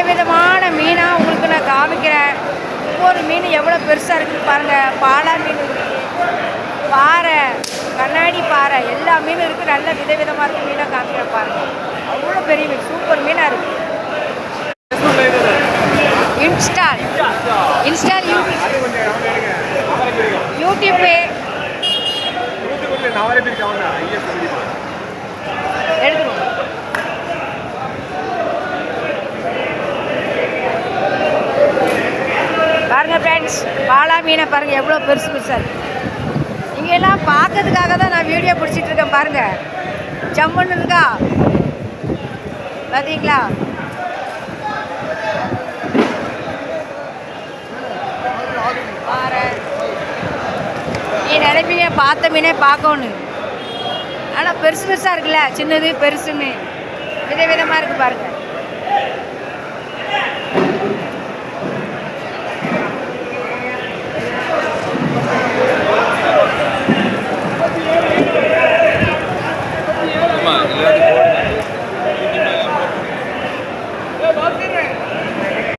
விதவிதமான மீனாக உங்களுக்கு நான் காமிக்கிறேன். ஒவ்வொரு மீன் எவ்வளோ பெருசாக இருக்குன்னு பாருங்கள். பாலா மீன் இருக்குது, பாறை, கண்ணாடி பாறை, எல்லா மீனும் இருக்குது. நல்ல விதவிதமாக இருக்குது மீனாக காமிக்கிறேன் பாருங்கள். அவ்வளோ பெரிய மீன், சூப்பர் மீனாக இருக்குது. இன்ஸ்டால் யூடியூப்பு எடுத்துக்கணும். பாருங்கள் ஃப்ரெண்ட்ஸ், பாலா மீனை பாருங்கள் எவ்வளோ பெருசு பெருசாக இருக்குது. இங்கெல்லாம் பார்க்கறதுக்காக தான் நான் வீடியோ பிடிச்சிட்டு இருக்கேன். பாருங்கள் ஜம்முன்னு இருக்கா பார்த்தீங்களா? பாறை நீ நினைப்பீங்க பார்த்த மீனே பார்க்கணும், ஆனால் பெருசு பெருசாக இருக்குல்ல, சின்னது பெருசுன்னு விதவிதமாக இருக்குது பாருங்கள்.